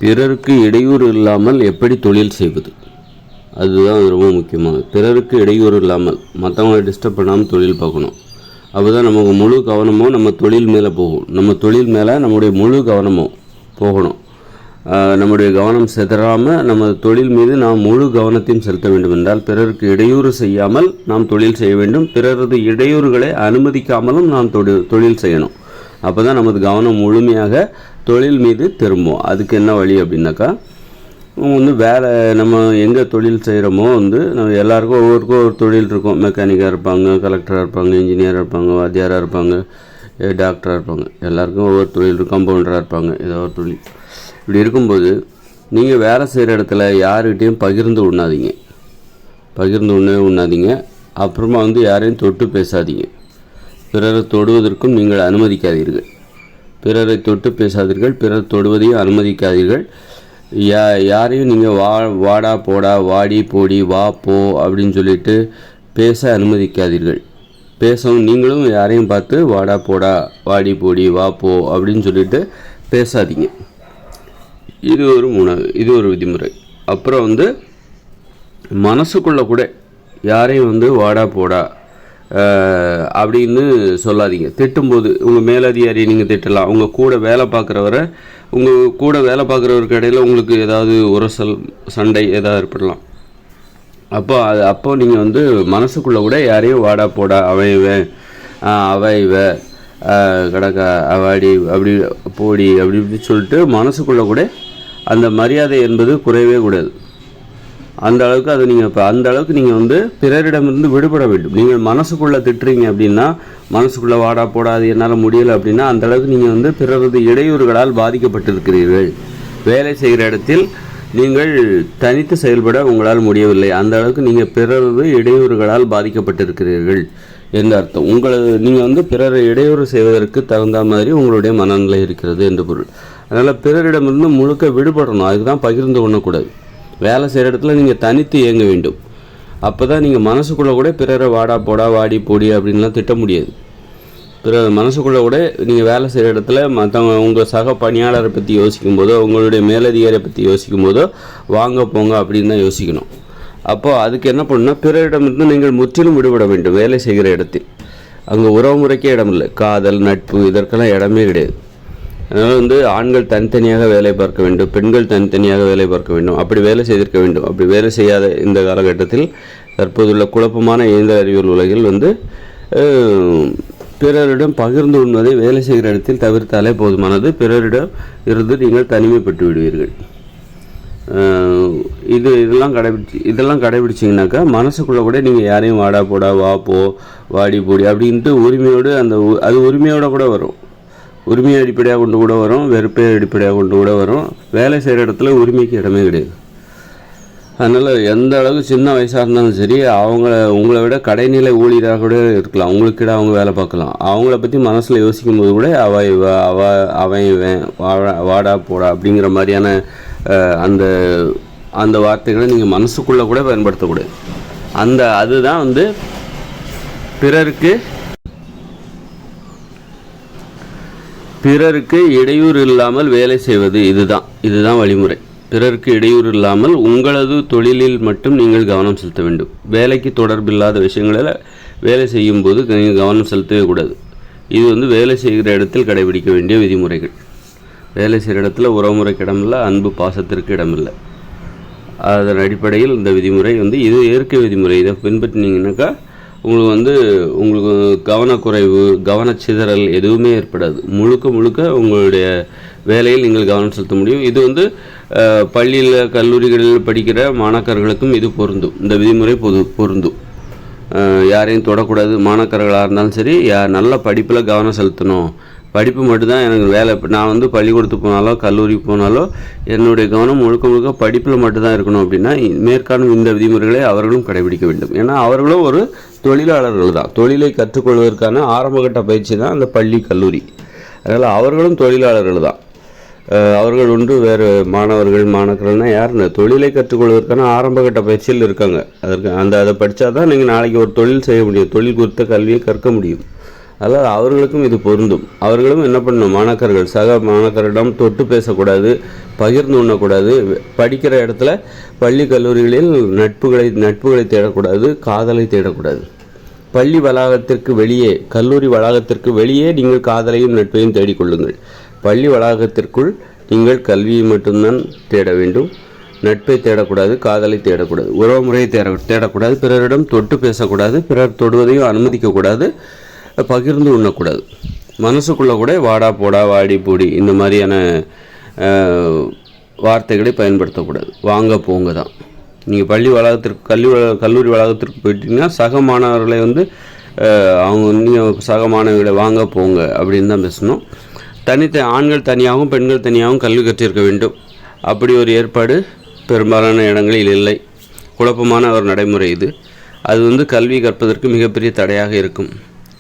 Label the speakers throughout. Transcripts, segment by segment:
Speaker 1: பிறருக்கு இடையூறு இல்லாமல் எப்படி தொழில் செய்வது, அதுதான் ரொம்ப முக்கியமானது. பிறருக்கு இடையூறு இல்லாமல் மற்றவங்களை டிஸ்டர்ப் பண்ணாமல் தொழில் பார்க்கணும். அப்போ தான் நமக்கு முழு கவனமும் நம்ம தொழில் மேலே போகும். நம்ம தொழில் மேலே நம்முடைய முழு கவனமும் போகணும். நம்முடைய கவனம் சிதறாமல் நம்ம தொழில் மீது நாம் முழு கவனத்தையும் செலுத்த வேண்டும் என்றால் பிறருக்கு இடையூறு செய்யாமல் நாம் தொழில் செய்ய வேண்டும். பிறரது இடையூறுகளை அனுமதிக்காமலும் நாம் தொழில் செய்யணும். அப்போ தான் நமது கவனம் முழுமையாக தொழில் மீது திரும்பும். அதுக்கு என்ன வழி அப்படின்னாக்கா, வேலை நம்ம எங்கே தொழில் செய்கிறோமோ நம்ம எல்லாருக்கும் ஒவ்வொருக்கும் ஒரு தொழில் இருக்கும். மெக்கானிக்காக இருப்பாங்க, கலெக்டராக இருப்பாங்க, இன்ஜினியராக இருப்பாங்க, வாத்தியாராக இருப்பாங்க, டாக்டராக இருப்பாங்க. எல்லாருக்கும் ஒவ்வொரு தொழில் இருக்கும். கம்பவுண்டராக இருப்பாங்க, ஏதோ ஒரு தொழில். இப்படி இருக்கும்போது நீங்கள் வேலை செய்கிற இடத்துல யாருக்கிட்டையும் பகிர்ந்து உண்ணாதீங்க. அப்புறமா யாரையும் தொட்டு பேசாதீங்க. பிறரை தொடுவதற்கும் நீங்கள் அனுமதிக்காதீர்கள். பிறரை தொட்டு பேசாதீர்கள், பிறர் தொடுவதையும் அனுமதிக்காதீர்கள். யாரையும் நீங்கள் வாடா போடா, வாடி போடி, வா போ அப்படின்னு சொல்லிட்டு பேச அனுமதிக்காதீர்கள். பேசவும் நீங்களும் யாரையும் பார்த்து வாடா போடா, வாடி போடி, வா போ அப்படின்னு சொல்லிட்டு பேசாதீங்க. இது ஒரு விதிமுறை. அப்புறம் மனசுக்குள்ளே கூட யாரையும் வாடா போடா அப்படின்னு சொல்லாதீங்க. திட்டும்போது உங்கள் மேலதிகாரியை நீங்கள் திட்டலாம். உங்கள் கூட வேலை பார்க்குறவருக்கு இடையில் உங்களுக்கு ஏதாவது உரசல், சண்டை ஏதாவது ஏற்படலாம். அப்போ நீங்கள் மனசுக்குள்ளே கூட யாரையும் வாடா போடா, அவன் இவ கடக்கா அவாடி அப்படி போடி அப்படி இப்படி சொல்லிட்டு மனசுக்குள்ளே கூட அந்த மரியாதை என்பது குறையவே கூடாது. அந்த அளவுக்கு நீங்கள் பிறரிடமிருந்து விடுபட வேண்டும். நீங்கள் மனசுக்குள்ளே திட்டுறீங்க அப்படின்னா, மனசுக்குள்ளே வாடா போடாது என்னால் முடியலை அப்படின்னா, அந்த அளவுக்கு நீங்கள் பிறரது இடையூறுகளால் பாதிக்கப்பட்டிருக்கிறீர்கள். வேலை செய்கிற இடத்தில் நீங்கள் தனித்து செயல்பட உங்களால் முடியவில்லை. அந்த அளவுக்கு நீங்கள் பிறரது இடையூறுகளால் பாதிக்கப்பட்டிருக்கிறீர்கள் என்று அர்த்தம். நீங்கள் பிறரை இடையூறு செய்வதற்கு தகுந்த மாதிரி உங்களுடைய மனநிலை இருக்கிறது என்று பொருள். அதனால் பிறரிடமிருந்து முழுக்க விடுபடணும். அதுக்கு தான் பகிர்ந்து கொள்ளக்கூடாது. வேலை செய்கிற இடத்துல நீங்கள் தனித்து இயங்க வேண்டும். அப்போ தான் நீங்கள் மனசுக்குள்ளே கூட பிறரை வாடா போடா, வாடி போடி அப்படின்லாம் திட்ட முடியாது. பிறர் மனசுக்குள்ளே கூட நீங்கள் வேலை செய்கிற இடத்துல மற்றவங்க உங்கள் சக பணியாளரை பற்றி யோசிக்கும் போதோ, உங்களுடைய மேலதிகாரியை பற்றி யோசிக்கும் போதோ வாங்க போங்க அப்படின்னு தான் யோசிக்கணும். அப்போது அதுக்கு என்ன பண்ணணும்னா, பிறரிடமிருந்து நீங்கள் முற்றிலும் விடுபட வேண்டும். வேலை செய்கிற இடத்தில் அங்கே உறவு முறைக்கே இடமில்லை. காதல், நட்பு இதற்கெல்லாம் இடமே கிடையாது. அதனால் ஆண்கள் தனித்தனியாக வேலை பார்க்க வேண்டும், பெண்கள் தனித்தனியாக வேலை பார்க்க வேண்டும். அப்படி வேலை செய்திருக்க வேண்டும். அப்படி வேலை செய்யாத இந்த காலகட்டத்தில் தற்போதுள்ள குழப்பமான இயந்திர அறிவியல் உலகில் பிறரிடம் பகிர்ந்து உண்பதை வேலை செய்கிற இடத்தில் தவிர்த்தாலே போதுமானது. பிறரிடம் இருந்து நீங்கள் தனிமைப்பட்டு விடுவீர்கள். இதெல்லாம் கடைபிடிச்சிங்கனாக்கா மனசுக்குள்ளே கூட நீங்கள் யாரையும் வாடா போடா, வா போ, வாடி போடி அப்படின்ட்டு உரிமையோடு அது உரிமையோடு கூட வரும். உரிமையை அடிப்படையாக கொண்டு கூட வரும், வெறுப்பை அடிப்படையாக கொண்டு கூட வரும். வேலை செய்கிற இடத்துல உரிமைக்கு இடமே கிடையாது. அதனால் எந்த அளவுக்கு சின்ன வயசாக இருந்தாலும் சரி, உங்களை விட கடைநிலை ஊழியராக கூட இருக்கலாம். உங்களுக்கிட அவங்க வேலை பார்க்கலாம். அவங்கள பற்றி மனசில் யோசிக்கும் போது கூட அவன் இவன் வாடா போடா அப்படிங்கிற மாதிரியான அந்த வார்த்தைகளை நீங்கள் மனசுக்குள்ளே கூட பயன்படுத்தக்கூடாது. அதுதான் பிறருக்கு இடையூறு இல்லாமல் வேலை செய்வது. இதுதான் வழிமுறை. பிறருக்கு இடையூறு இல்லாமல் உங்களது தொழிலில் மட்டும் நீங்கள் கவனம் செலுத்த வேண்டும். வேலைக்கு தொடர்பில்லாத விஷயங்களில் வேலை செய்யும் போது நீங்கள் கவனம் செலுத்தவே கூடாது. இது வேலை செய்கிற இடத்தில் கடைபிடிக்க வேண்டிய விதிமுறைகள். வேலை செய்கிற இடத்துல உறவுமுறைக்கு இடமில்லை, அன்பு பாசத்திற்கு இடமில்லை. அதன் அடிப்படையில் இந்த விதிமுறை இது இயற்கை விதிமுறை. இதை பின்பற்றினீங்கன்னாக்கா உங்களுக்கு கவனக்குறைவு, கவனச்சிதறல் எதுவுமே ஏற்படாது. முழுக்க உங்களுடைய வேலையில் நீங்கள் கவனம் செலுத்த முடியும். இது பள்ளியில், கல்லூரிகளில் படிக்கிற மாணாக்கர்களுக்கும் இது பொருந்தும். இந்த விதிமுறை பொருந்தும். யாரையும் தொடக்கூடாது. மாணாக்கர்களாக இருந்தாலும் சரி, நல்ல படிப்பில் கவனம் செலுத்தணும். படிப்பு மட்டும்தான் எனக்கு வேலை. நான் பள்ளிக்கூடத்துக்கு போனாலோ கல்லூரிக்கு போனாலோ என்னுடைய கவனம் முழுக்க படிப்பில் மட்டும்தான் இருக்கணும் அப்படின்னா மேற்காணும் இந்த விதிமுறைகளை அவர்களும் கடைபிடிக்க வேண்டும். ஏன்னா அவர்களும் ஒரு தொழிலாளர்கள் தான். தொழிலை கற்றுக்கொள்வதற்கான ஆரம்பகட்ட பயிற்சி தான் அந்த பள்ளி, கல்லூரி. அதனால் அவர்களும் தொழிலாளர்கள் தான். அவர்கள் வேறு மாணவர்கள்னால் யாருன்னு தொழிலை கற்றுக்கொள்வதற்கான ஆரம்பகட்ட பயிற்சியில் இருக்காங்க. அதை படித்தா தான் நீங்கள் நாளைக்கு ஒரு தொழில் செய்ய முடியும். தொழில் குறித்த கல்வியை கற்க முடியும். அதனால் அவர்களுக்கும் இது பொருந்தும். அவர்களும் என்ன பண்ணணும், மாணாக்கர்கள் சக மாணாக்கரிடம் தொட்டு பேசக்கூடாது, பகிர்ந்து உண்ணக்கூடாது, படிக்கிற இடத்துல பள்ளி கல்லூரிகளில் நட்புகளை தேடக்கூடாது, காதலை தேடக்கூடாது. பள்ளி வளாகத்திற்கு வெளியே, கல்லூரி வளாகத்திற்கு வெளியே நீங்கள் காதலையும் நட்பையும் தேடிக்கொள்ளுங்கள். பள்ளி வளாகத்திற்குள் நீங்கள் கல்வியை மட்டும்தான் தேட வேண்டும், நட்பை தேடக்கூடாது, காதலை தேடக்கூடாது, உறவுமுறையை தேடக்கூடாது, பிறரிடம் தொட்டு பேசக்கூடாது, பிறர் தொடுவதையும் அனுமதிக்கக்கூடாது, பகிர்ந்து உண்ணக்கூடாது. மனசுக்குள்ளே கூட வாடா போடா வாடி போடி இந்த மாதிரியான வார்த்தைகளை பயன்படுத்தக்கூடாது. வாங்க போங்க தான். நீங்கள் பள்ளி வளாகத்திற்கு கல்லூரி வளாகத்திற்கு போயிட்டீங்கன்னா சக மாணவர்களை அவங்க நீங்கள் சக மாணவர்களை வாங்க போங்க அப்படின்னு தான் பேசணும். ஆண்கள் தனியாகவும் பெண்கள் தனியாகவும் கல்வி கற்றிருக்க வேண்டும். அப்படி ஒரு ஏற்பாடு பெரும்பாலான இடங்களில் இல்லை. குழப்பமான ஒரு நடைமுறை இது. அது கல்வி கற்பதற்கு மிகப்பெரிய தடையாக இருக்கும்.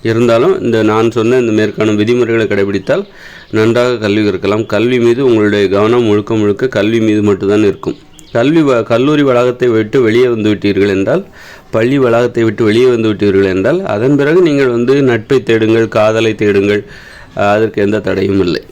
Speaker 1: இருந்தாலும் நான் சொன்ன இந்த மேற்காணும் விதிமுறைகளை கடைபிடித்தால் நன்றாக கல்வி கற்கலாம். கல்வி மீது உங்களுடைய கவனம் முழுக்க கல்வி மீது மட்டும்தான் இருக்கும். கல்லூரி வளாகத்தை விட்டு வெளியே வந்து விட்டீர்கள் என்றால், பள்ளி வளாகத்தை விட்டு வெளியே வந்து விட்டீர்கள் என்றால், அதன் பிறகு நீங்கள் நட்பை தேடுங்கள், காதலை தேடுங்கள், அதற்கு எந்த தடையும் இல்லை.